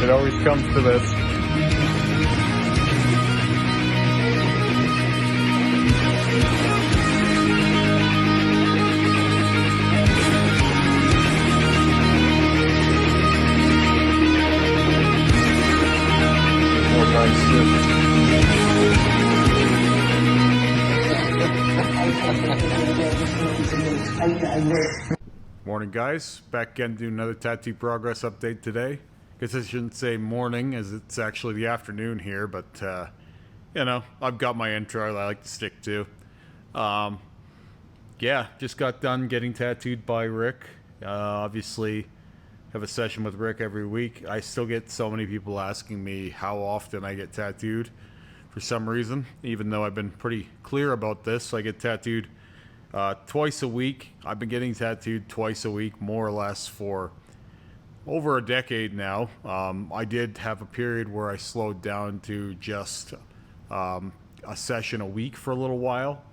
It always comes to this. Morning, guys. Back again to do another tattoo progress update today. Guess I shouldn't say morning, as it's actually the afternoon here, but you know, I've got my intro that I like to stick to. Yeah, just got done getting tattooed by Rick. Obviously have a session with Rick every week. I still get so many people asking me how often I get tattooed for some reason, even though I've been pretty clear about this. I get tattooed twice a week. I've been getting tattooed twice a week, more or less, for over a decade now. I did have a period where I slowed down to just a session a week for a little while,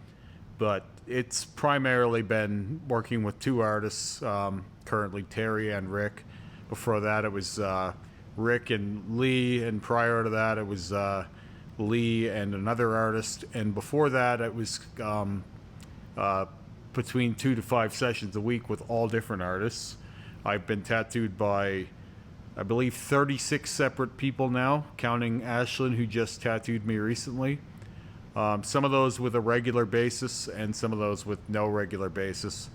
but it's primarily been working with two artists, currently Terry and Rick. Before that it was Rick and Lee, and prior to that it was Lee and another artist, and before that it was between 2 to 5 sessions a week with all different artists. I've been tattooed by, I believe, 36 separate people now, counting Ashlyn, who just tattooed me recently. Some of those with a regular basis and some of those with no regular basis.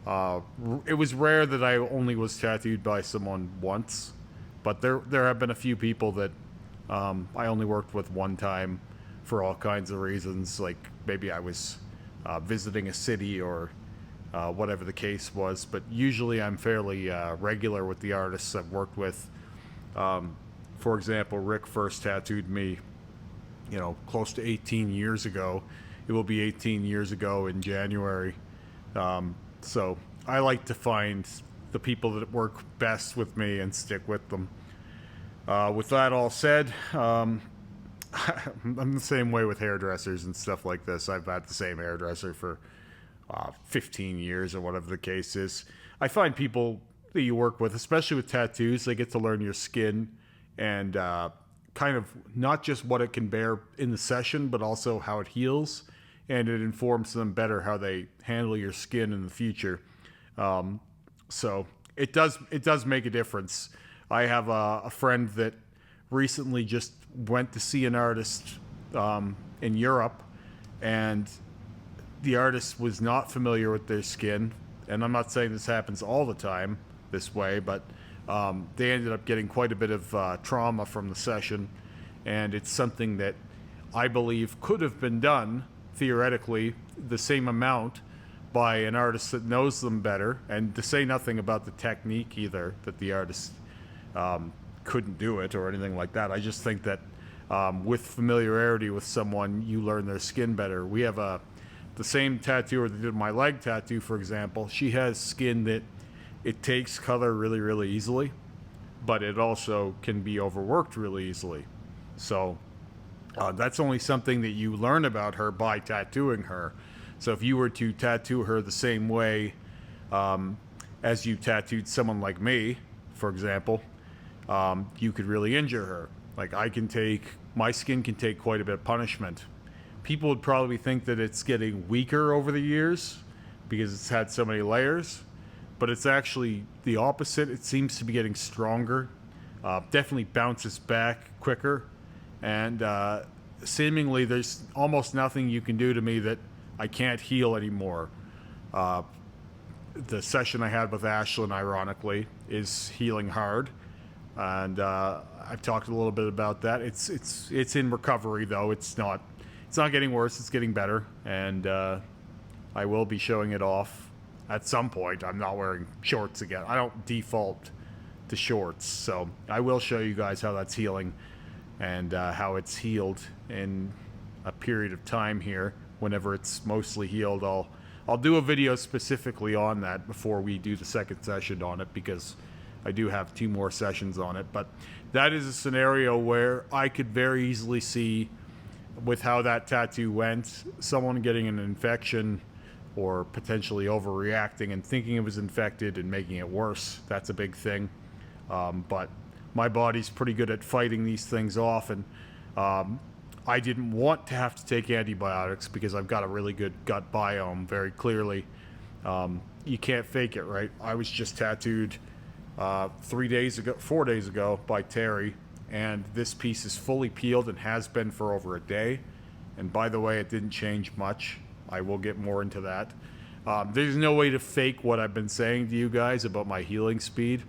It was rare that I only was tattooed by someone once, but there have been a few people that I only worked with one time for all kinds of reasons, like maybe I was visiting a city or whatever the case was, but usually I'm fairly regular with the artists I've worked with. For example, Rick first tattooed me, close to 18 years ago. It will be 18 years ago in January. So I like to find the people that work best with me and stick with them. With that all said, I'm the same way with hairdressers and stuff like this. I've had the same hairdresser for 15 years or whatever the case is. I find people that you work with, especially with tattoos, they get to learn your skin and kind of not just what it can bear in the session, but also how it heals, and it informs them better how they handle your skin in the future. So it does make a difference. I have a friend that recently just went to see an artist in Europe, and the artist was not familiar with their skin. And I'm not saying this happens all the time this way, but they ended up getting quite a bit of trauma from the session, and it's something that I believe could have been done theoretically the same amount by an artist that knows them better, and to say nothing about the technique either, that the artist couldn't do it or anything like that. I just think that with familiarity with someone, you learn their skin better. We have the same tattooer that did my leg tattoo, for example. She has skin that it takes color really, really easily, but it also can be overworked really easily. So that's only something that you learn about her by tattooing her. So if you were to tattoo her the same way as you tattooed someone like me, for example, you could really injure her. Like my skin can take quite a bit of punishment. People would probably think that it's getting weaker over the years because it's had so many layers, but it's actually the opposite. It seems to be getting stronger, definitely bounces back quicker, and seemingly there's almost nothing you can do to me that I can't heal anymore. The session I had with Ashlyn, ironically, is healing hard, and I've talked a little bit about that. It's in recovery, though. It's not getting worse. It's getting better, and I will be showing it off at some point. I'm not wearing shorts again. I don't default to shorts, so I will show you guys how that's healing and how it's healed in a period of time here. Whenever it's mostly healed, I'll do a video specifically on that before we do the second session on it, because I do have 2 more sessions on it. But that is a scenario where I could very easily see, with how that tattoo went, someone getting an infection or potentially overreacting and thinking it was infected and making it worse. That's a big thing. But my body's pretty good at fighting these things off, and I didn't want to have to take antibiotics because I've got a really good gut biome, very clearly. You can't fake it, right? I was just tattooed 4 days ago by Terry, and this piece is fully peeled and has been for over a day. And by the way, it didn't change much. I will get more into that. There's no way to fake what I've been saying to you guys about my healing speed.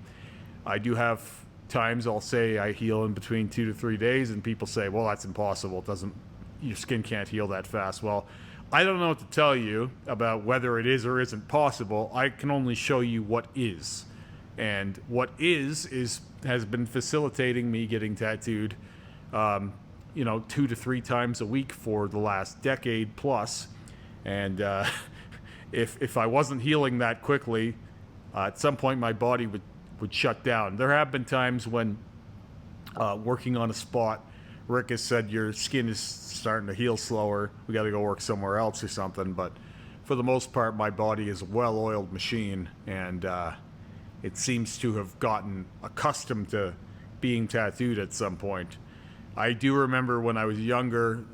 I do have times I'll say I heal in between 2 to 3 days, and people say, well, that's impossible. Your skin can't heal that fast. Well, I don't know what to tell you about whether it is or isn't possible. I can only show you what is. And what has been facilitating me getting tattooed, 2 to 3 times a week for the last decade plus. And if I wasn't healing that quickly, at some point my body would shut down. There have been times when working on a spot, Rick has said your skin is starting to heal slower. We got to go work somewhere else or something. But for the most part, my body is a well-oiled machine, and it seems to have gotten accustomed to being tattooed at some point. I do remember when I was younger,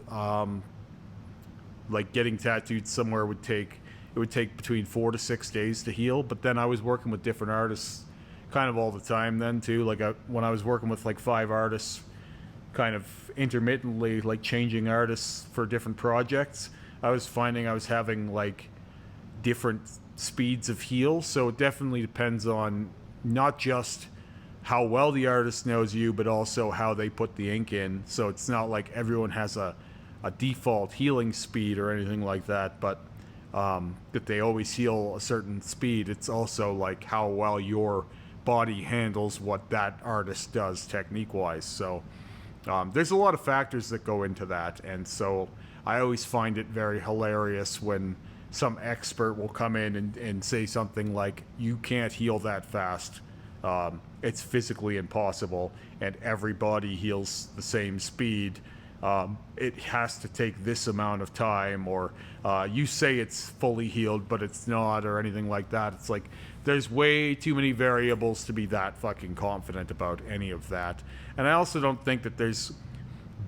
getting tattooed somewhere would take between 4 to 6 days to heal. But then I was working with different artists kind of all the time then too. When I was working with 5 artists, kind of intermittently, changing artists for different projects, I was finding I was having different speeds of heal. So it definitely depends on not just how well the artist knows you, but also how they put the ink in. So it's not like everyone has a default healing speed or anything like that, but that they always heal a certain speed. It's also how well your body handles what that artist does technique wise. So there's a lot of factors that go into that, and so I always find it very hilarious when some expert will come in and say something like, you can't heal that fast, it's physically impossible, and everybody heals the same speed, it has to take this amount of time, or you say it's fully healed but it's not, or anything like that. It's there's way too many variables to be that fucking confident about any of that. And I also don't think that there's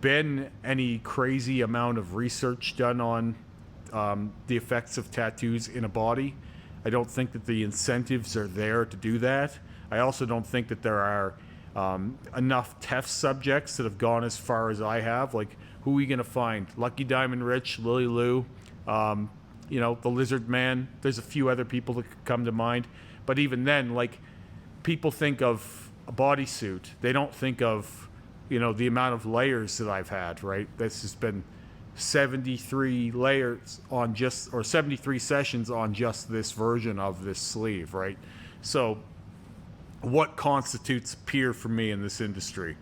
been any crazy amount of research done on the effects of tattoos in a body. I don't think that the incentives are there to do that. I also don't think that there are enough test subjects that have gone as far as I have. Who are we going to find? Lucky Diamond Rich, Lily Lou, the Lizard Man. There's a few other people that could come to mind. But even then, people think of a bodysuit. They don't think of, the amount of layers that I've had, right? This has been 73 layers on 73 sessions on just this version of this sleeve, right? So what constitutes peer for me in this industry?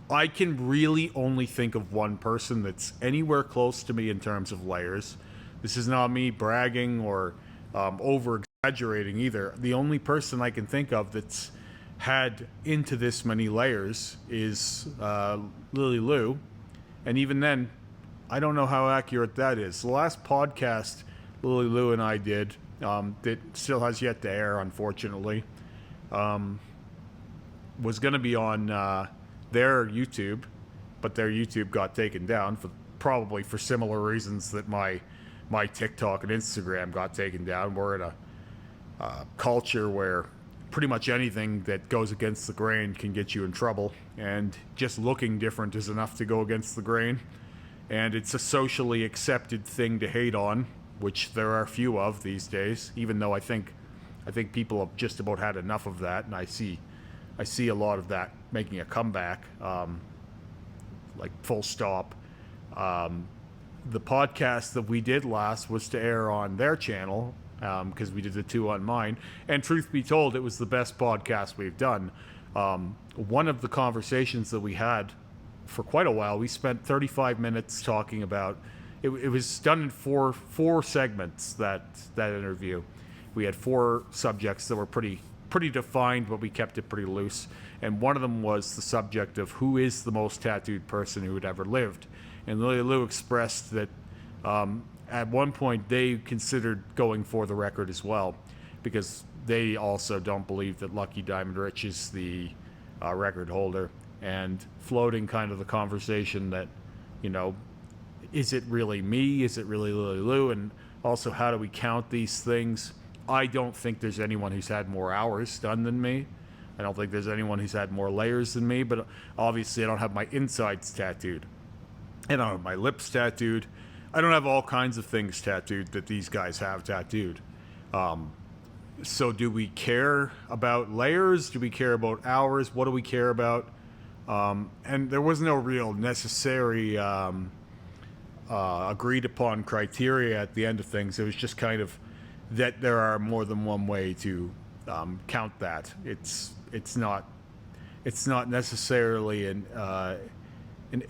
I can really only think of one person that's anywhere close to me in terms of layers. This is not me bragging or over exaggerating either. The only person I can think of that's had into this many layers is Lily Lou, and even then, I don't know how accurate that is. The last podcast Lily Lou and I did, that still has yet to air, unfortunately, was going to be on their YouTube, but their YouTube got taken down probably for similar reasons that my TikTok and Instagram got taken down. We're in a culture where pretty much anything that goes against the grain can get you in trouble, and just looking different is enough to go against the grain. And it's a socially accepted thing to hate on, which there are few of these days, even though I think people have just about had enough of that, and I see a lot of that making a comeback, full stop. The podcast that we did last was to air on their channel, because we did the 2 on mine, and truth be told, it was the best podcast we've done. One of the conversations that we had for quite a while, we spent 35 minutes talking about, it was done in four segments, that interview. We had 4 subjects that were pretty defined, but we kept it pretty loose, and one of them was the subject of who is the most tattooed person who had ever lived. And Lily Lou expressed that at one point they considered going for the record as well, because they also don't believe that Lucky Diamond Rich is the record holder, and floating kind of the conversation that, you know, is it really me? Is it really Lily Lou? And also, how do we count these things? I don't think there's anyone who's had more hours done than me. I don't think there's anyone who's had more layers than me, but obviously I don't have my insides tattooed. I don't have my lips tattooed. I don't have all kinds of things tattooed that these guys have tattooed. So do we care about layers? Do we care about hours? What do we care about? And there was no real necessary agreed upon criteria at the end of things. It was just kind of that there are more than one way to count that. It's not necessarily an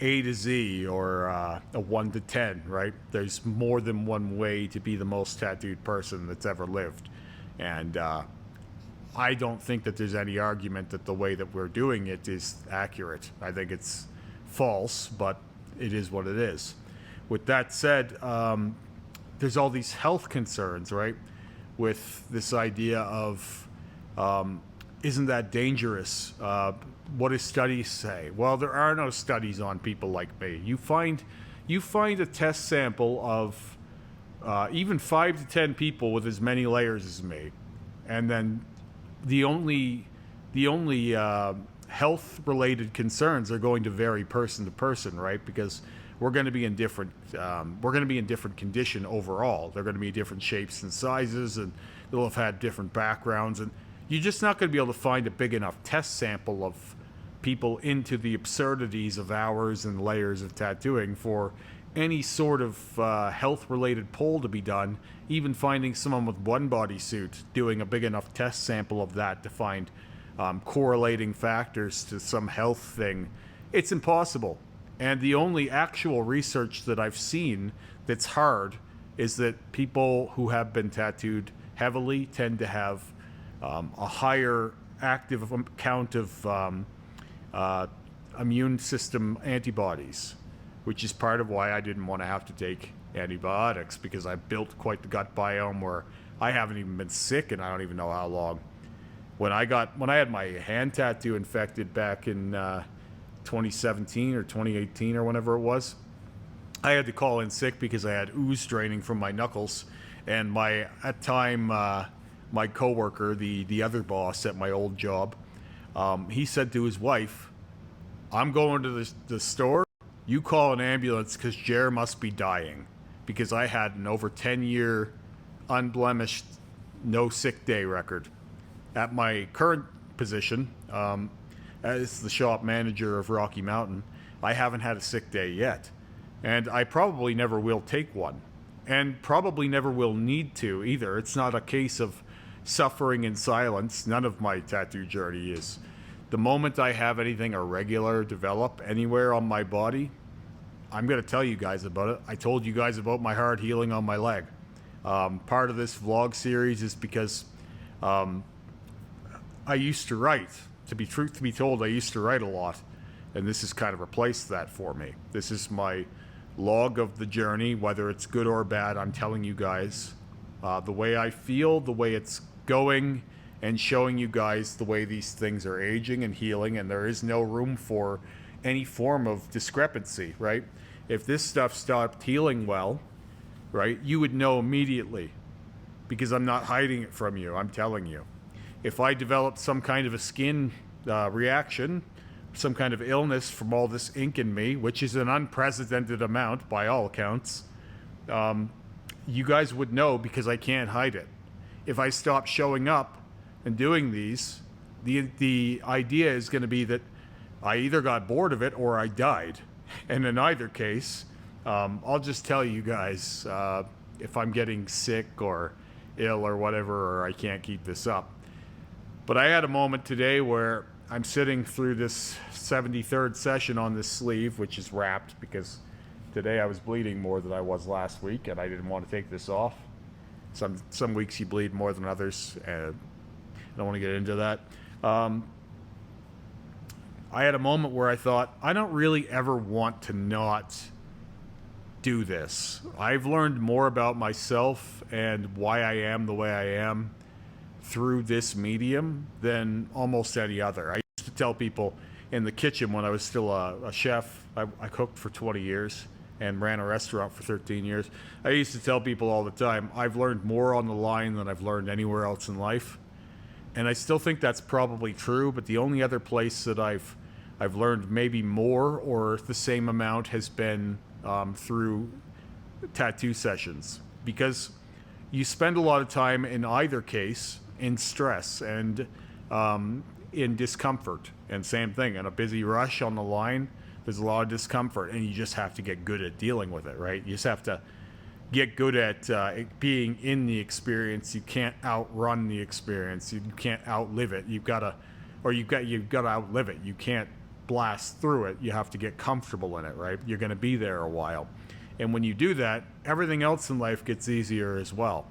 A to Z or a 1 to 10, right? There's more than one way to be the most tattooed person that's ever lived. And I don't think that there's any argument that the way that we're doing it is accurate. I think it's false, but it is what it is. With that said, there's all these health concerns, right? With this idea of, isn't that dangerous? What do studies say? Well, there are no studies on people like me. You find a test sample of even 5 to 10 people with as many layers as me, and then the only health-related concerns are going to vary person to person, right? Because we're going to be in different condition overall. They're going to be different shapes and sizes, and they'll have had different backgrounds, and you're just not going to be able to find a big enough test sample of people into the absurdities of hours and layers of tattooing for any sort of health-related poll to be done. Even finding someone with one bodysuit, doing a big enough test sample of that to find correlating factors to some health thing, it's impossible. And the only actual research that I've seen that's hard is that people who have been tattooed heavily tend to have a higher active count of immune system antibodies, which is part of why I didn't want to have to take antibiotics, because I built quite the gut biome where I haven't even been sick and I don't even know how long. When I had my hand tattoo infected back in 2017 or 2018 or whenever it was, I had to call in sick because I had ooze draining from my knuckles, and my coworker, the other boss at my old job, he said to his wife, "I'm going to the store. You call an ambulance because Jer must be dying," because I had an over 10-year unblemished no sick day record. At my current position, as the shop manager of Rocky Mountain, I haven't had a sick day yet. And I probably never will take one. And probably never will need to either. It's not a case of suffering in silence. None of my tattoo journey is. The moment I have anything irregular develop anywhere on my body, I'm going to tell you guys about it. I told you guys about my hard healing on my leg. Part of this vlog series is because I used to write. To be told, I used to write a lot, and this has kind of replaced that for me. This is my log of the journey, whether it's good or bad. I'm telling you guys the way I feel, the way it's going, and showing you guys the way these things are aging and healing, and there is no room for any form of discrepancy, right? If this stuff stopped healing well, right, you would know immediately, because I'm not hiding it from you. I'm telling you. If I developed some kind of a skin reaction, some kind of illness from all this ink in me, which is an unprecedented amount by all accounts, you guys would know, because I can't hide it. If I stop showing up and doing these, the idea is going to be that I either got bored of it or I died. And in either case, I'll just tell you guys if I'm getting sick or ill or whatever, or I can't keep this up. But I had a moment today where I'm sitting through this 73rd session on this sleeve, which is wrapped because today I was bleeding more than I was last week, and I didn't want to take this off. Some weeks you bleed more than others, and I don't want to get into that. I had a moment where I thought, I don't really ever want to not do this. I've learned more about myself and why I am the way I am through this medium than almost any other. I used to tell people in the kitchen when I was still a chef. I cooked for 20 years and ran a restaurant for 13 years. I used to tell people all the time, I've learned more on the line than I've learned anywhere else in life. And I still think that's probably true, but the only other place that I've learned maybe more or the same amount has been through tattoo sessions, because you spend a lot of time in either case in stress and in discomfort. And same thing, in a busy rush on the line, there's a lot of discomfort, and you just have to get good at dealing with it, right? You just have to get good at being in the experience. You can't outrun the experience. You can't outlive it. You've got to outlive it. You can't blast through it. You have to get comfortable in it, right? You're going to be there a while. And when you do that, everything else in life gets easier as well.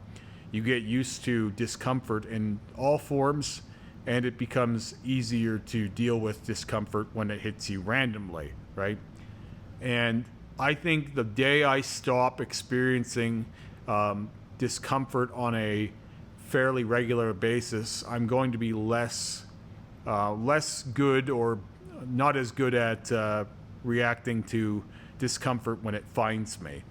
You get used to discomfort in all forms, and it becomes easier to deal with discomfort when it hits you randomly, right? And I think the day I stop experiencing discomfort on a fairly regular basis, I'm going to be less good, or not as good at reacting to discomfort when it finds me.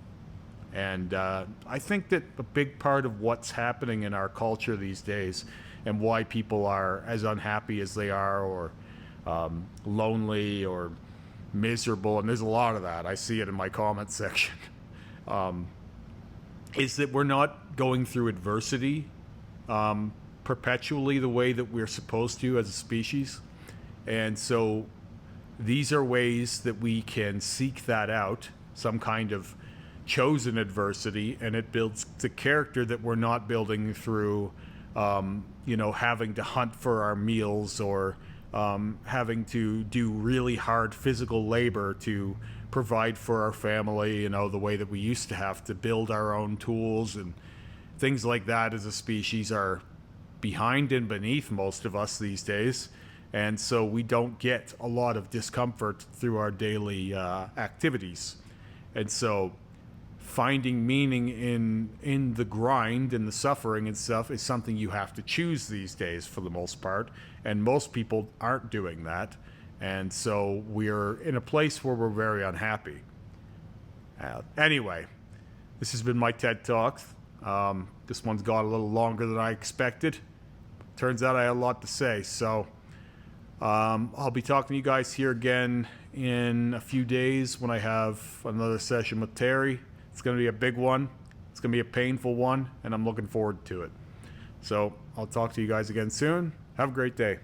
And I think that a big part of what's happening in our culture these days and why people are as unhappy as they are, or lonely or miserable, and there's a lot of that, I see it in my comment section, is that we're not going through adversity perpetually the way that we're supposed to as a species. And so these are ways that we can seek that out, some kind of chosen adversity, and it builds the character that we're not building through having to hunt for our meals, or having to do really hard physical labor to provide for our family, the way that we used to have to build our own tools and things like that. As a species are behind and beneath most of us these days, and so we don't get a lot of discomfort through our daily activities. And so finding meaning in the grind and the suffering and stuff is something you have to choose these days for the most part, and most people aren't doing that. And so we're in a place where we're very unhappy. Anyway, this has been my TED Talk. This one's got a little longer than I expected. Turns out I had a lot to say, so I'll be talking to you guys here again in a few days when I have another session with Terry. It's going to be a big one. It's going to be a painful one, and I'm looking forward to it. So I'll talk to you guys again soon. Have a great day.